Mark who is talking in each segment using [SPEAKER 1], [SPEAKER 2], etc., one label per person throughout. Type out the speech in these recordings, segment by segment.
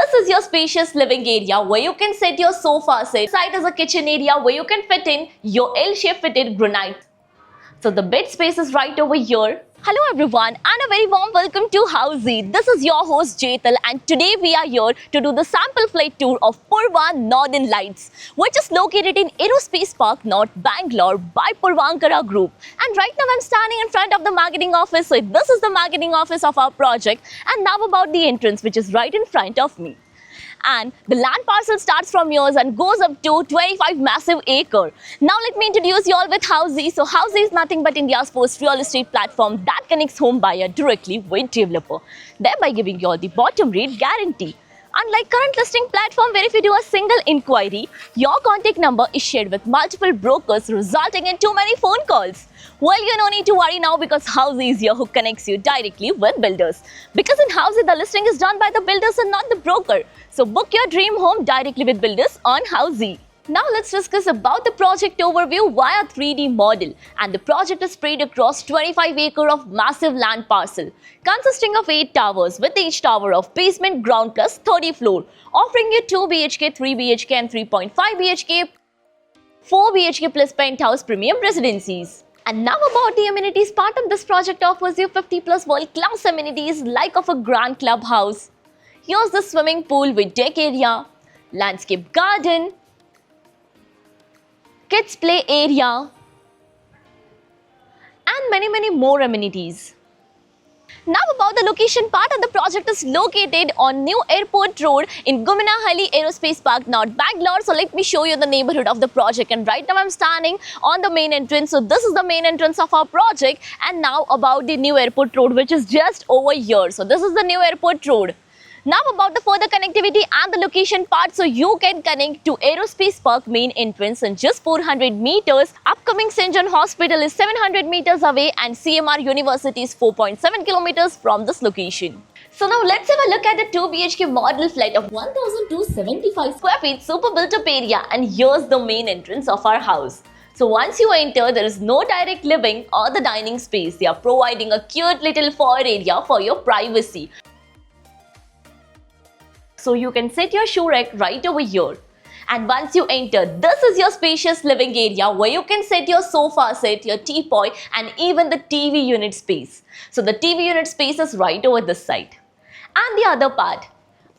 [SPEAKER 1] this is your spacious living area where you can set your sofa set. Side is a kitchen area where you can fit in your L-shaped fitted granite. So the bed space is right over here. Hello everyone and a very warm welcome to Housey. This is your host Jetal and today we are here to do the sample flight tour of Purva Northern Lights, which is located in Aerospace Park, North Bangalore by Puravankara Group. And right now I'm standing in front of the marketing office. So this is the marketing office of our project, and now about the entrance, which is right in front of me. And the land parcel starts from yours and goes up to 25 massive acre. Now let me introduce you all with Housey. So Housey is nothing but India's first real estate platform that connects home buyer directly with developer, thereby giving you all the bottom rate guarantee. Unlike current listing platform where if you do a single inquiry, your contact number is shared with multiple brokers resulting in too many phone calls. Well, you no need to worry now because Housey is here who connects you directly with builders. Because in Housey, the listing is done by the builders and not the broker. So book your dream home directly with builders on Housey. Now let's discuss about the project overview via 3D model. And the project is spread across 25 acre of massive land parcel consisting of 8 towers with each tower of basement, ground plus 30 floor, offering you 2 BHK, 3 BHK and 3.5 BHK, 4 BHK plus penthouse premium residencies. And now about the amenities part of this project offers you 50 plus world class amenities like of a grand clubhouse. Here's the swimming pool with deck area, landscape garden, kids play area and many more amenities. Now about the location part of the project is located on New Airport Road in Guminahalli Aerospace Park, North Bangalore. So let me show you the neighborhood of the project, and right now I'm standing on the main entrance. So this is the main entrance of our project, and now about the New Airport Road, which is just over here. So this is the New Airport Road. Now about the further connectivity and the location part, so you can connect to Aerospace Park main entrance in just 400 meters. Upcoming St. John Hospital is 700 meters away and CMR University is 4.7 kilometers from this location. So now let's have a look at the 2 BHK model flat of 1,275 square feet super built up area, and here's the main entrance of our house. So once you enter, there is no direct living or the dining space. They are providing a cute little foyer area for your privacy. So you can set your shoe rack right over here. And once you enter, this is your spacious living area where you can set your sofa set, your teapot and even the TV unit space. So the TV unit space is right over this side. And the other part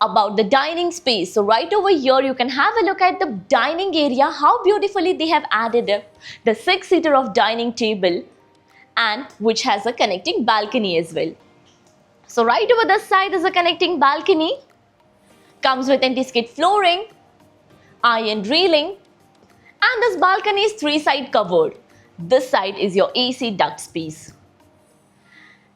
[SPEAKER 1] about the dining space. So right over here you can have a look at the dining area, how beautifully they have added the 6-seater of dining table, and which has a connecting balcony as well. So right over this side is a connecting balcony. Comes with anti-skid flooring, iron railing, and this balcony is 3-side covered. This side is your AC duct space.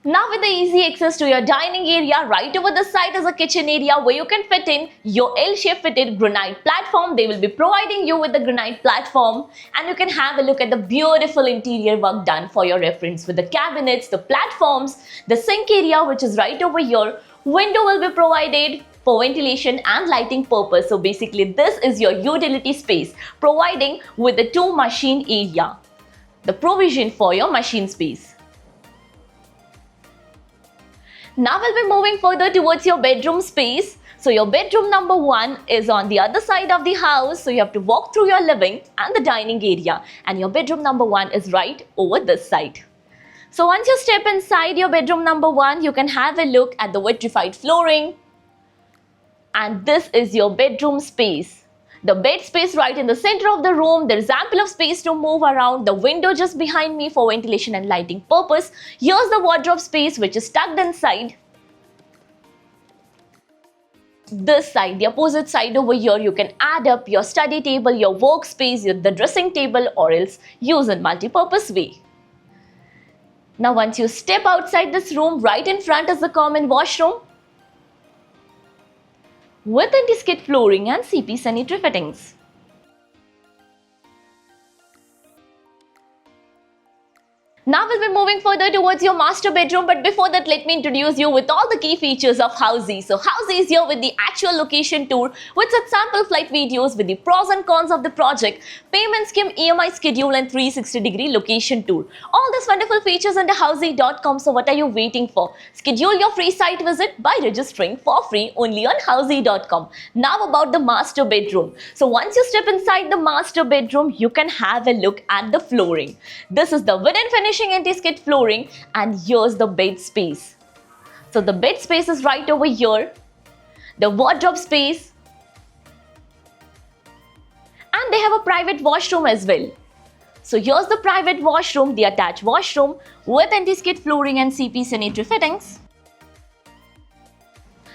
[SPEAKER 1] Now with the easy access to your dining area, right over this side is a kitchen area where you can fit in your L-shaped fitted granite platform. They will be providing you with the granite platform, and you can have a look at the beautiful interior work done for your reference with the cabinets, the platforms, the sink area which is right over here. Window will be provided for ventilation and lighting purpose. So basically this is your utility space, providing with the 2 machine area, the provision for your machine space. Now we'll be moving further towards your bedroom space. So your bedroom number 1 is on the other side of the house. So you have to walk through your living and the dining area, and your bedroom number 1 is right over this side. So once you step inside your bedroom number 1, you can have a look at the vitrified flooring. And this is your bedroom space. The bed space right in the center of the room. There is ample of space to move around. The window just behind me for ventilation and lighting purpose. Here's the wardrobe space which is tucked inside. This side, the opposite side over here, you can add up your study table, your workspace, the dressing table, or else use in multi-purpose way. Now once you step outside this room, right in front is the common washroom with anti-skid flooring and CP sanitary fittings. Now we'll be moving further towards your master bedroom, but before that, let me introduce you with all the key features of Housey. So Housey is here with the actual location tour with such sample flight videos with the pros and cons of the project, payment scheme, EMI schedule and 360-degree location tour. All these wonderful features under Housey.com. So what are you waiting for? Schedule your free site visit by registering for free only on Housey.com. Now about the master bedroom. So once you step inside the master bedroom, you can have a look at the flooring. This is the wooden finishing anti-skid flooring, and here's the bed space. So the bed space is right over here, the wardrobe space, and they have a private washroom as well. So here's the private washroom, the attached washroom with anti-skid flooring and CP sanitary fittings.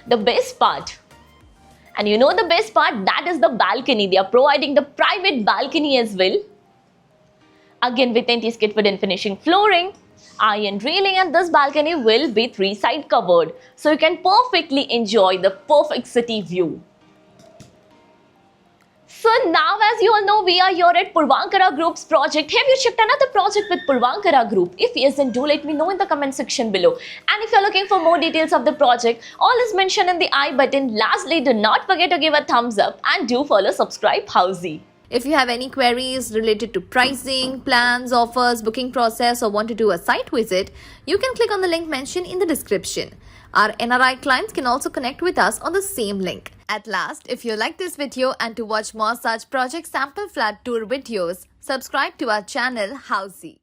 [SPEAKER 1] The best part, and you know the best part, that is the balcony. They are providing the private balcony as well. Again with anti-skid wooden finishing flooring, iron railing, and this balcony will be 3-side covered. So you can perfectly enjoy the perfect city view. So now, as you all know, we are here at Puravankara Group's project. Have you checked another project with Puravankara Group? If yes, then do let me know in the comment section below. And if you're looking for more details of the project, all is mentioned in the I button. Lastly, do not forget to give a thumbs up and do follow subscribe Housey.
[SPEAKER 2] If you have any queries related to pricing, plans, offers, booking process, or want to do a site visit, you can click on the link mentioned in the description. Our NRI clients can also connect with us on the same link. At last, if you like this video and to watch more such project sample flat tour videos, subscribe to our channel Housey.